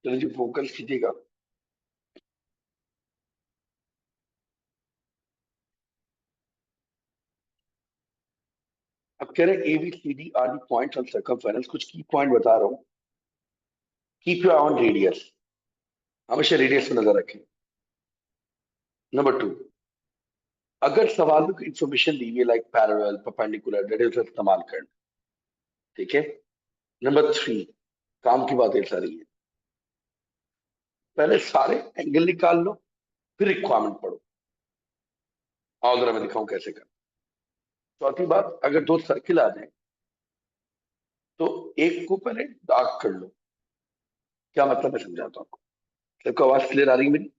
चलो जी फोकस कीजिएगा। अब कह रहे हैं ABCD are the points on circumference, कुछ की पॉइंट बता रहा हूँ। कीप योर ऑन रेडियस, हमेशा रेडियस में नजर रखें। नंबर 2, अगर सवाल में कोई इंफॉर्मेशन दी हुई है like parallel perpendicular, that is इस्तेमाल करना। ठीक है। नंबर 3, काम की बातें सारी है। पहले सारे एंगल निकाल लो, फिर रिक्वायरमेंट पढ़ो। आओ जरा मैं दिखाऊं कैसे कर। चौथी बात, अगर दो सर्किल आ जाए तो एक को पहले डार्क कर लो। क्या मतलब मैं समझाता हूँ आपको। सबको आवाज क्लियर आ रही है मेरी?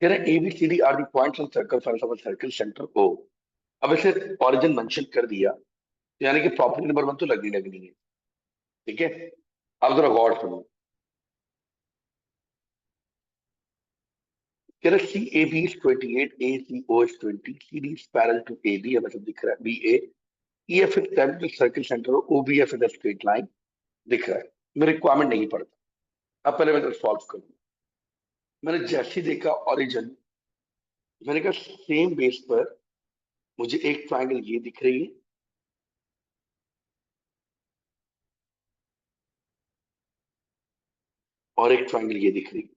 कह रहे ABCD are the points on circle of a circle centre O। अब इसे ओरिजिन मेंशन कर दिया, तो यानी कि प्रॉपर्टी नंबर 1 तो लगनी है। ठीक है। अब जरा गौर सुनो। कह रहे CAB is 28, ACO is 20, CD is parallel to AB, हमें सब दिख रहा है, BA, EF is 10 जो सर्किल सेंटर हो, OBF is a straight line दिख रहा है। मैं रिक्वायरमेंट नहीं पढ़ता। अब पहले मैं सॉल्व करूँ। मैंने जैसे ही देखा ओरिजिन, मैंने कहा सेम बेस पर मुझे एक ट्राइंगल ये दिख रही है, और एक ट्राइंगल ये दिख रही है।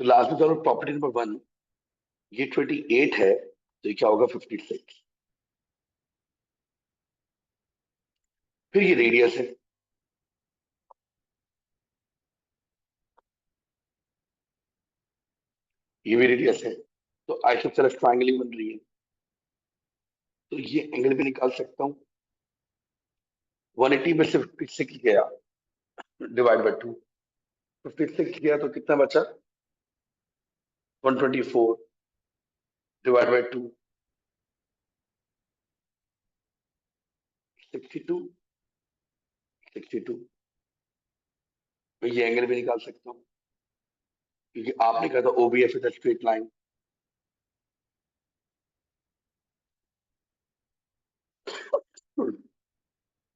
तो लास्ट में चलो प्रॉपर्टी नंबर 1, ये 28 है तो ये क्या होगा 56। फिर ये रेडियस है, ये भी रेडियस है, तो आइसोसेलेस ट्राइंगल ही बन रही है। तो ये एंगल भी निकाल सकता हूँ। 180 में से 56 गया, डिवाइड बाय 2, 56 गया तो कितना बचा? 124 डिवाइड बाय 2, 62, 62। तो ये एंगल भी निकाल सकता हूँ, क्योंकि आपने कहा था OBF इज स्ट्रेट लाइन।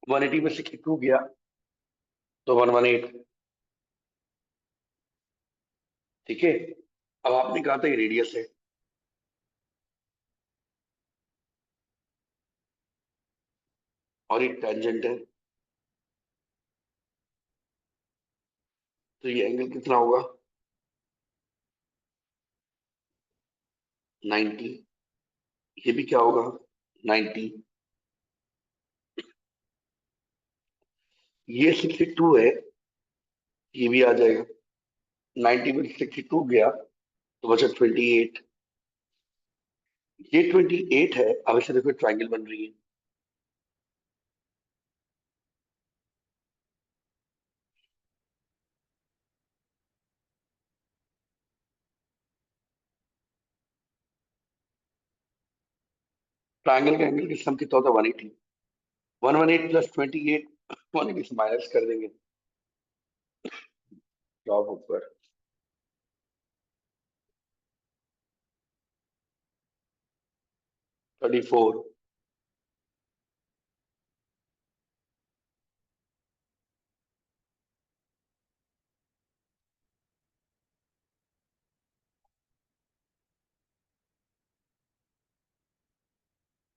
180 में 62 गया तो 118। ठीक है। अब आपने कहा था ये रेडियस है, और ये टेंजेंट है, तो ये एंगल कितना होगा? 90। ये भी क्या होगा? 90। ये 62 है, ये भी आ जाएगा। 90 में 62 गया तो बचा 28। ये 28 है। अब इसे देखो ट्राइंगल बन रही है। ट्राइंगल का एंगल किस सम कितना होता है? 180। 118 प्लस 28, 180 से माइनस कर देंगे, टॉप ऊपर। 34।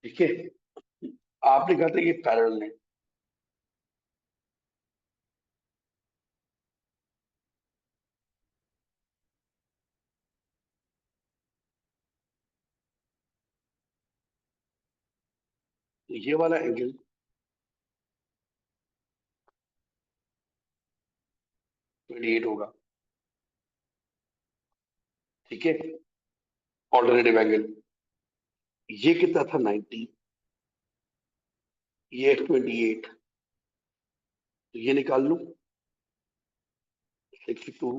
ठीक है। आपने कहा था ये पैरेलल है, तो ये वाला एंगल 28 होगा। ठीक है। ऑल्टरनेटिव एंगल ये कितना था? 90। ये 28, तो ये निकाल लूं। 62,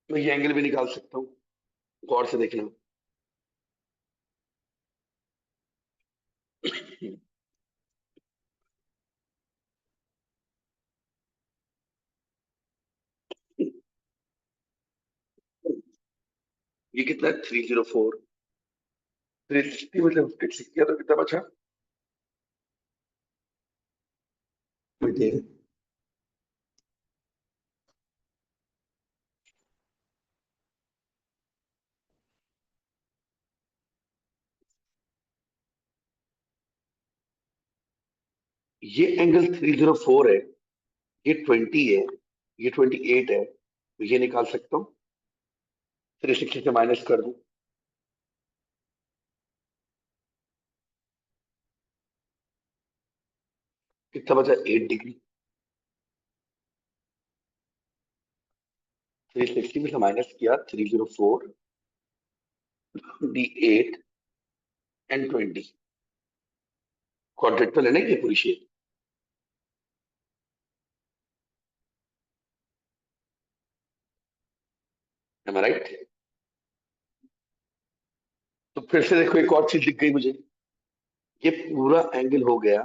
मैं ये एंगल भी निकाल सकता हूँ, गौर से देखना। ये कितना है? 304। 360 में से 56 किया तो कितना बचा? कोई देख। ये एंगल 304 है, ये 20 है, ये 28 है, तो ये निकाल सकता हूँ। 360 से माइनस कर दूं, कितना बचा? 8 डिग्री। 360 में से माइनस किया, 304, 28 एंड 20। क्वाड्रेंटल है ना ये पूरी शेप? एम आई राइट? तो फिर से देखो, एक और चीज दिख गई मुझे। ये पूरा एंगल हो गया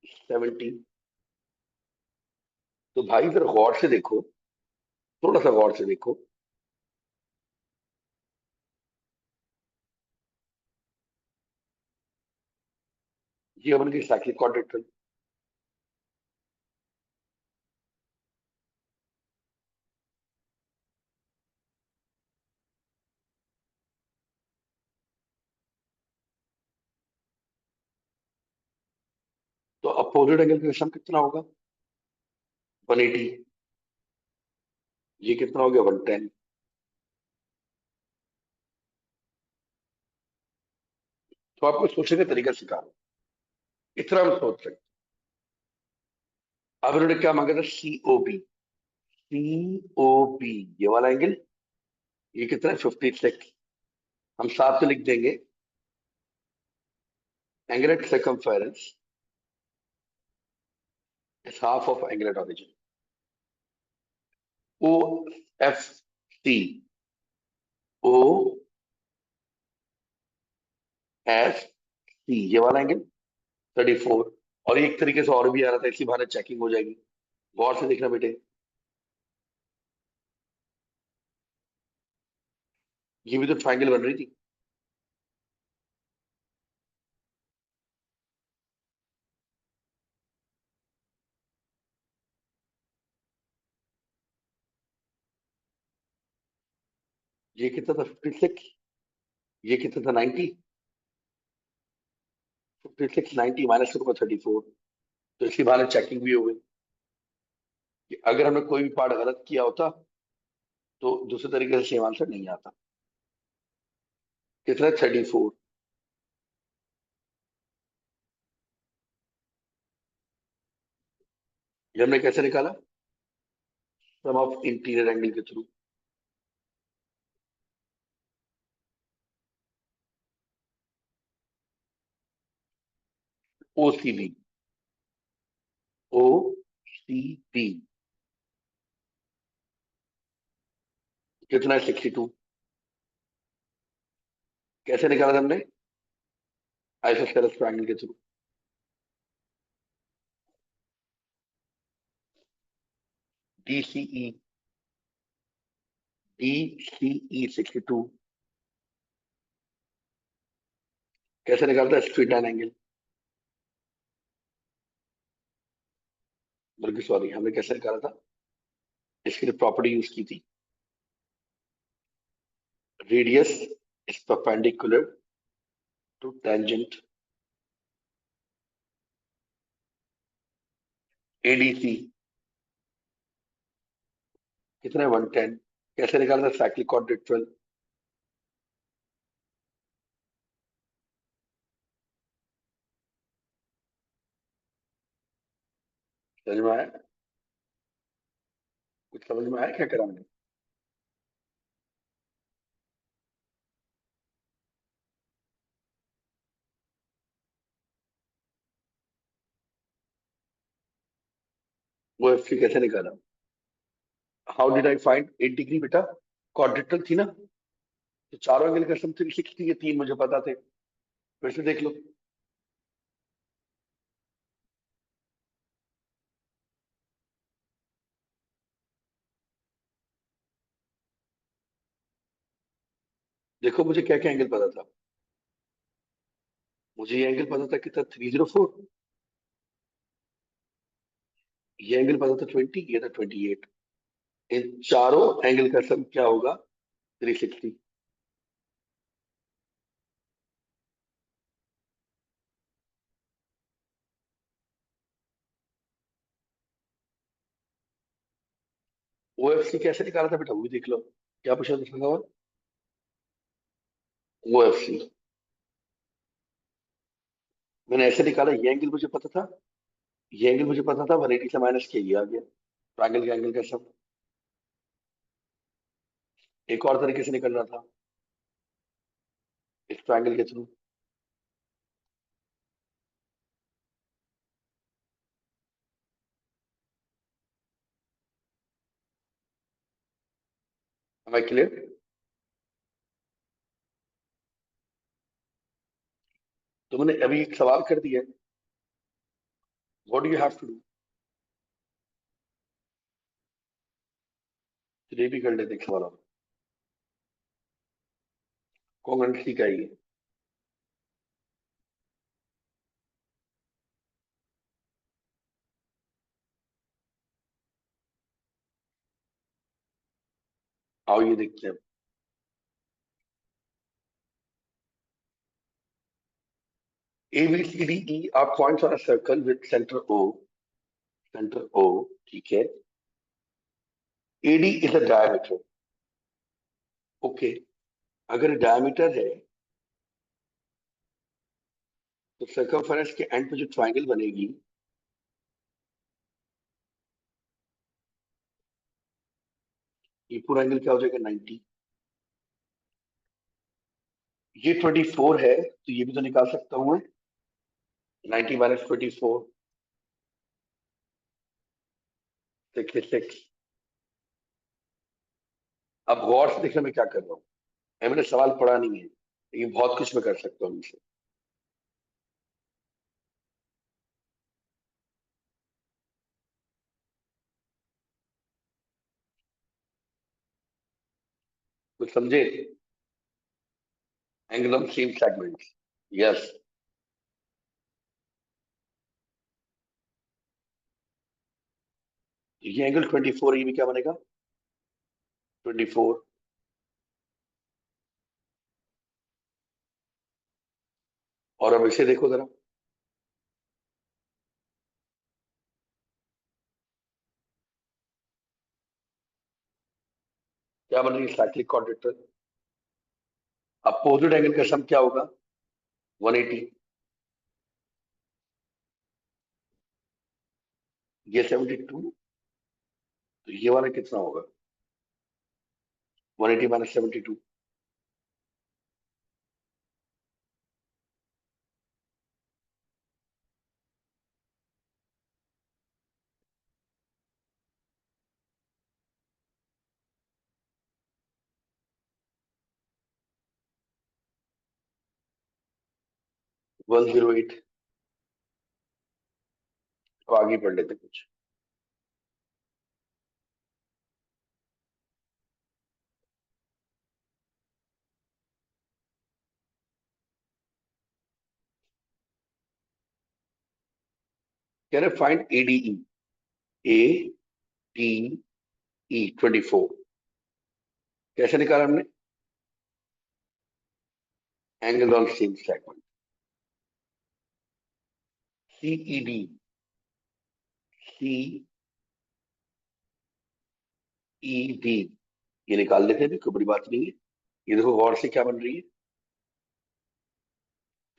70। तो भाई इधर गौर से देखो, थोड़ा सा गौर से देखो। ये बन गई साइक्लिक क्वाड्रेंटल। तो अपोजिट एंगल का सम कितना होगा? 180। ये कितना हो गया? 110। तो आपको सोचने का तरीका सिखा रहा हूं, इतना हम सोच सकते। अब इन्होंने क्या मांगा था? COB। COB, ये वाला एंगल, ये कितना है? 56। हम साथ में लिख देंगे, angle at circumference is half of angle at origin. OFC, OFC, ये वाला एंगल 34। और ये एक तरीके से और भी आ रहा था, इसी बहाने चेकिंग हो जाएगी। गौर से देखना बेटे, ये भी तो ट्राइंगल बन रही थी। ये कितना था? 56। ये कितना था? 90। 56 90 माइनस करूंगा 34। तो इसी बहाने चेकिंग भी हो गई कि अगर हमने कोई भी पार्ट गलत किया होता तो दूसरे तरीके से सेम आंसर नहीं आता। कितना? 34। ये हमने कैसे निकाला? सम ऑफ इंटीरियर एंगल के थ्रू। OCB। OCB कितना है? 62। कैसे निकाला था हमने? आइसोसेलेस ट्रायंगल के थ्रू। DCE। DCE 62 कैसे निकालता है? स्ट्रेट लाइन एंगल, बल्कि सॉरी, हमने कैसे निकाला था? इसके लिए प्रॉपर्टी यूज की थी, radius is perpendicular to tangent ADC। कितना है? 110। कैसे निकाला था? Cyclic quadrilateral. समझ में आया? कुछ समझ में आया क्या करा मैंने? वो FC कैसे निकाला? How did I find 8 degree बेटा? क्वाड्रेटल थी ना, तो चारों एंगल का सम 360 है, तीन मुझे पता थे। फिर से देख लो। देखो मुझे क्या क्या एंगल पता था। मुझे ये एंगल पता था कितना, 304। ये एंगल पता था 20, ये था 28। इन चारों एंगल का सम क्या होगा? 360। ओएफसी कैसे निकाला था बेटा, वो भी देख लो। क्या पूछा था सवाल? ओएफसी मैंने ऐसे निकाला, ये एंगल मुझे पता था, ये एंगल मुझे पता था, 180 से माइनस किया, ये आ गया ट्रायंगल के एंगल का सम। एक और तरीके से निकल रहा था, इस ट्रायंगल के थ्रू। Am I clear? तो मैंने अभी एक सवाल कर दिया, what do you have to do? ये भी कर लेते एक सवाल और। कॉन्ग्रुएंसी का ही है। आओ ये देखते हैं। A B C D E are points on a circle with centre O. Centre O, ठीक है। AD is a diameter. Okay, अगर डायमीटर है तो सर्कमफेरेंस के एंड पे जो ट्रायंगल बनेगी, ये पूरा एंगल क्या हो जाएगा? 90। ये 24 है तो ये भी तो निकाल सकता हूं मैं। 90 माइनस 24, 66। अब गौर से देखना मैं क्या कर रहा हूँ। मैंने सवाल पढ़ा नहीं है, लेकिन बहुत कुछ मैं कर सकता हूँ इनसे। कुछ समझे? Angle of same segment. Yes. ये एंगल 24, ये भी क्या बनेगा? 24। और अब इसे देखो जरा, क्या बन रही है? साइक्लिक क्वाड्रेटर। अपोजिट एंगल का सम क्या होगा? 180। ये 72, तो ये वाला कितना होगा? 180 माइनस 72। 108। तो आगे पढ़ लेते कुछ। कह रहे find ADE. A D E 24 कैसे निकाला हमने? Angle on same segment. CED, C E D, ये निकाल लेते हैं, कोई बड़ी बात नहीं है। ये देखो गौर से क्या बन रही है?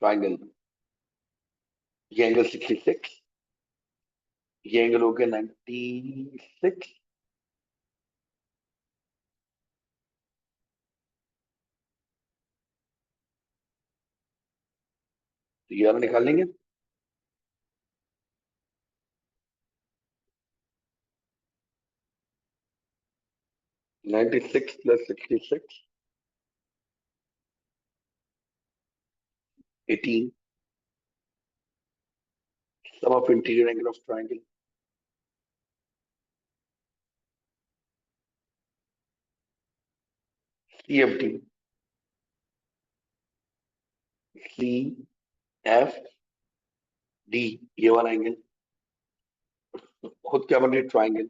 ट्राइंगल। ये एंगल 66, ये एंगल हो गया 96। तो ये वाला निकाल लेंगे। 96 plus 66, 18. Sum of interior angle of triangle. CFD. CFD, ये वाला एंगल खुद क्या बन रही है? Triangle.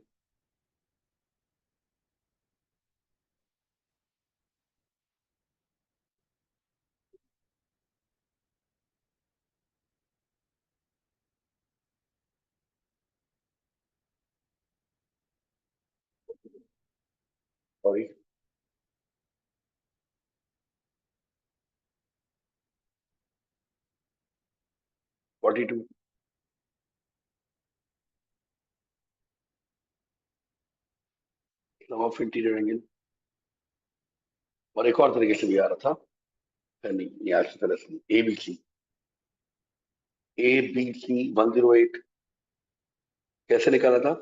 Sorry, 42। Sum of interior angle. और एक और तरीके से भी आ रहा था, नहीं नहीं, आज से पहले सुनिए। ए बी सी 108 कैसे निकाला था?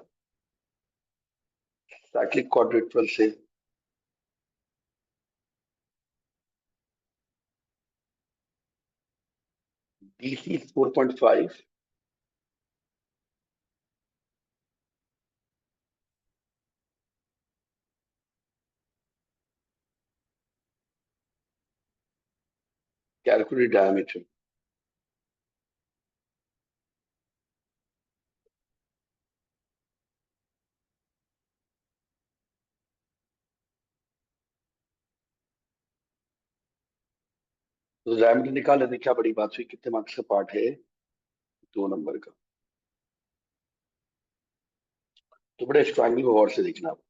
साइक्लिक क्वाड्रेट्रल से। BC 4.5, calculate diameter. तो डायमीटर निकाल लेते, क्या बड़ी बात हुई। कितने मार्क्स का पार्ट है? 2 नंबर का। तो बड़े इस ट्रायंगल को गौर से देखना आप।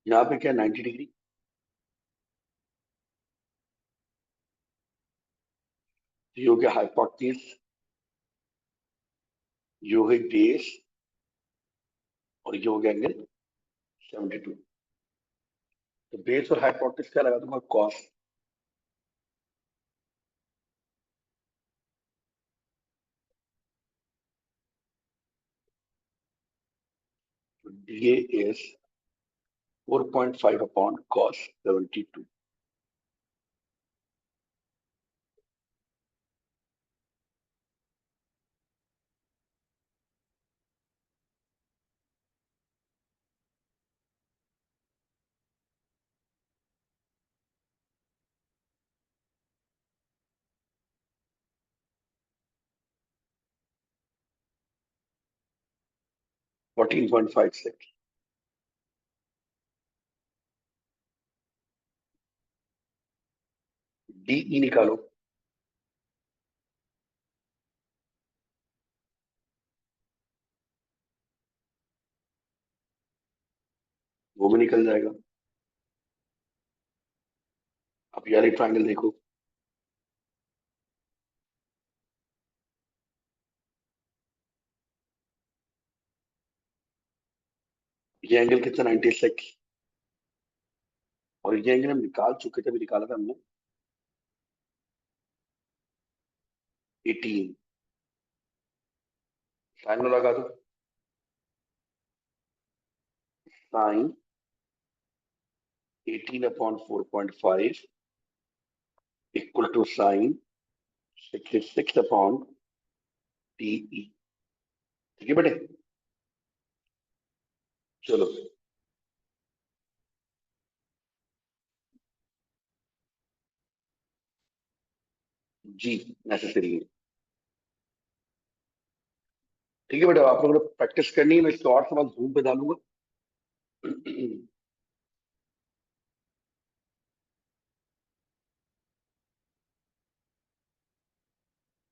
यहाँ पे क्या 90 डिग्री, ये हो गया हाइपोटेन्यूज, ये हो गई बेस, और ये हो गया एंगल 72। तो बेस और हाइपोटेन्यूज क्या लगा दूंगा? Cos. DA is 4.5 upon cos 72। 14.56। DE निकालो। वो भी निकल जाएगा। अब यार ट्रायंगल देखो, ये एंगल कितना? 96। और ये एंगल हम निकाल चुके थे, अभी निकाला था हमने 18। साइन लगा दो। Sine 18 upon 4.5 equal to sine 66 upon DE। ठीक है बेटे, चलो जी, नेसेसरी है। ठीक है बेटा, आप लोगों ने प्रैक्टिस करनी है, मैं इसको और सवाल जूम पे डालूंगा।